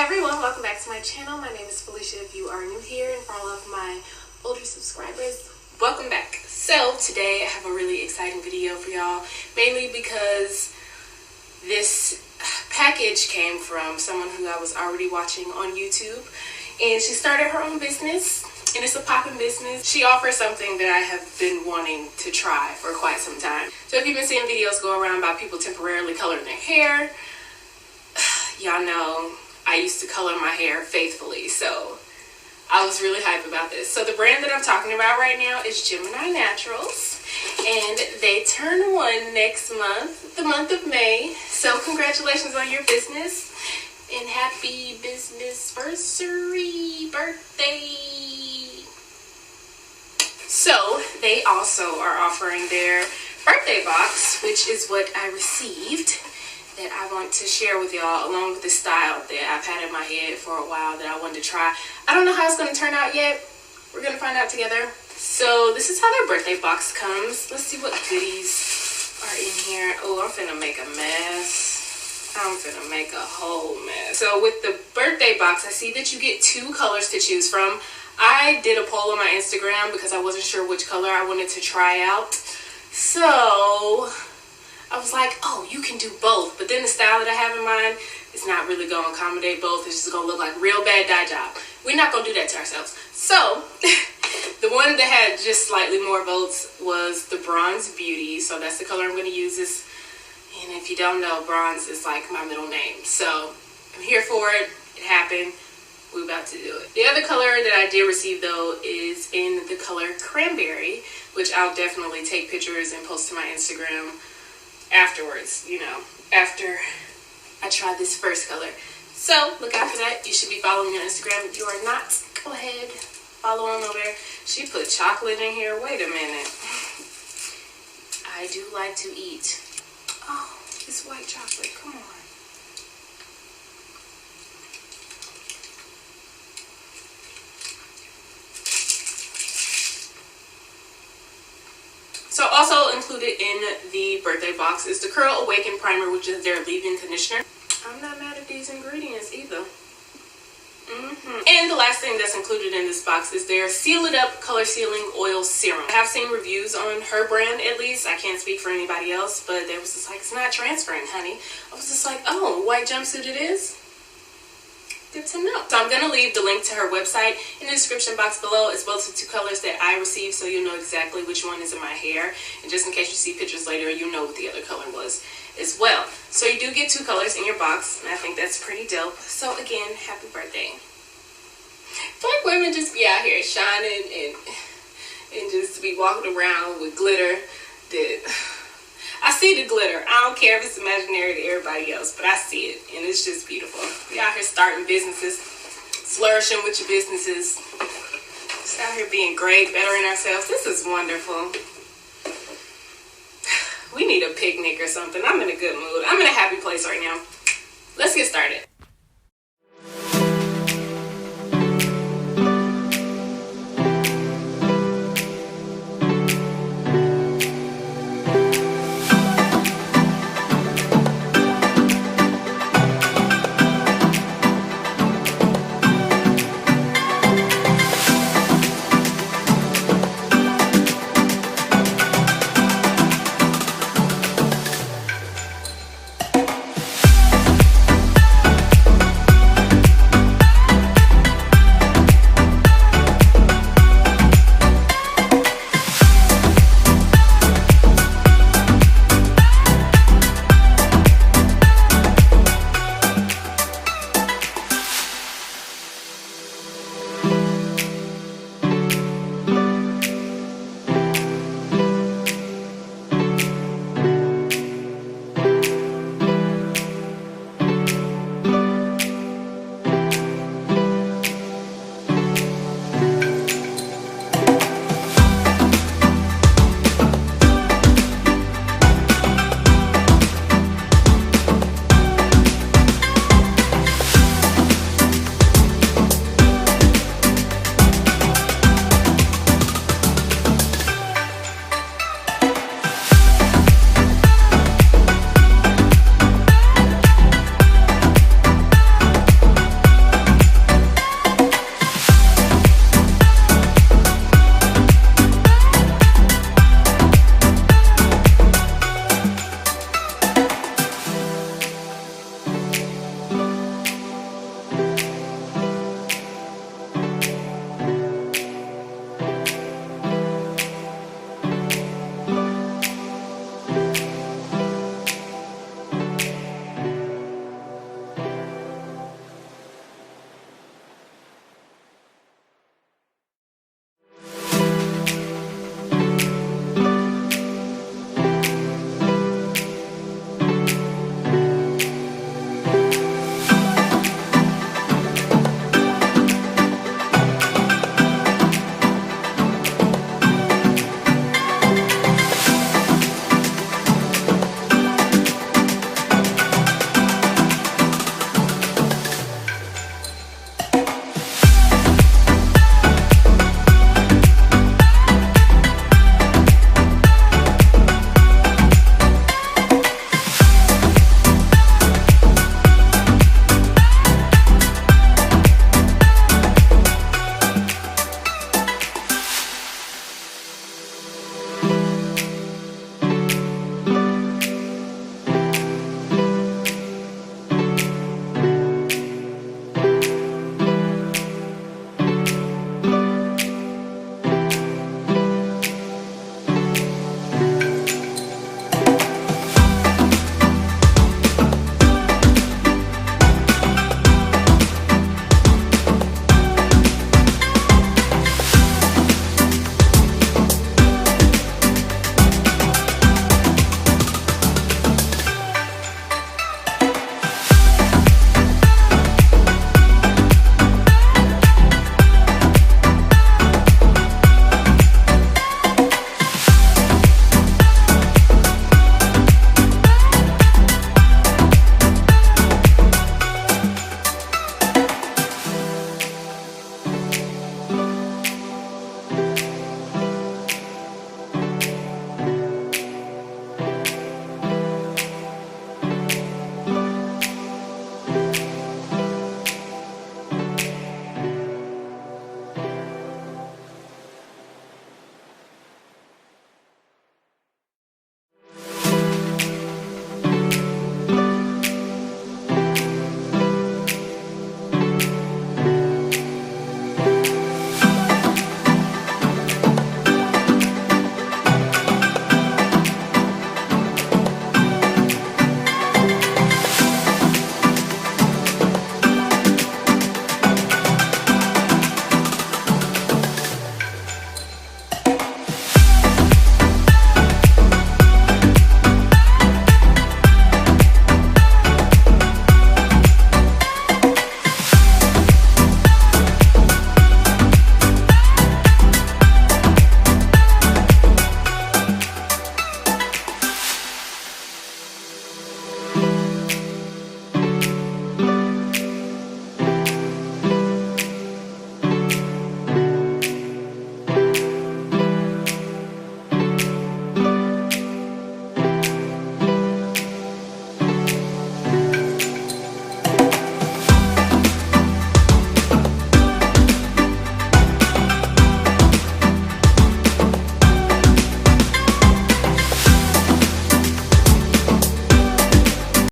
everyone, welcome back to my channel. My name is Felicia if you are new here, and for all of my older subscribers, welcome back. So today I have a really exciting video for y'all, mainly because this package came from someone who I was already watching on YouTube, and she started her own business, and it's a poppin' business. She offers something that I have been wanting to try for quite some time. So if you've been seeing videos go around about people temporarily coloring their hair, y'all know I used to color my hair faithfully, so I was really hyped about this. So the brand that I'm talking about right now is Gemini Naturals, and they turn 1 next month, the month of May. So congratulations on your business, and happy business-versary birthday. So they also are offering their birthday box, which is what I received, that I want to share with y'all, along with the style that I've had in my head for a while that I wanted to try. I don't know how it's going to turn out yet. We're going to find out together. So this is how their birthday box comes. Let's see what goodies are in here. Oh, I'm finna make a mess. I'm finna make a whole mess. So with the birthday box, I see that you get 2 colors to choose from. I did a poll on my Instagram because I wasn't sure which color I wanted to try out. So I was like, oh, you can do both. But then the style that I have in mind is not really going to accommodate both. It's just going to look like real bad dye job. We're not going to do that to ourselves. So the one that had just slightly more votes was the Bronze Beauty. So that's the color I'm going to use. This, and if you don't know, bronze is like my middle name. So I'm here for it. It happened. We're about to do it. The other color that I did receive, though, is in the color Cranberry, which I'll definitely take pictures and post to my Instagram afterwards, you know, after I try this first color. So look out for that. You should be following me on Instagram. If you are not, go ahead, follow on over there. She put chocolate in here. Wait a minute. I do like to eat. Oh, it's white chocolate. Come on. So also included in the birthday box is the Awaken primer, which is their leave-in conditioner. I'm not mad at these ingredients either. And the last thing that's included in this box is their Seal It Up Color Sealing Oil Serum. I have seen reviews on her brand, at least. I can't speak for anybody else, but they was just like, it's not transferring, honey. I was just like, oh, white jumpsuit it is? Good to know. So I'm going to leave the link to her website in the description box below, as well as the 2 colors that I received, so you know exactly which one is in my hair. And just in case you see pictures later, you know what the other color was as well. So you do get 2 colors in your box, and I think that's pretty dope. So again, happy birthday. I feel like women just be out here shining and just be walking around with glitter. I see the glitter. I don't care if it's imaginary to everybody else, but I see it, and it's just beautiful. We out here starting businesses, flourishing with your businesses, just out here being great, bettering ourselves. This is wonderful. We need a picnic or something. I'm in a good mood. I'm in a happy place right now. Let's get started.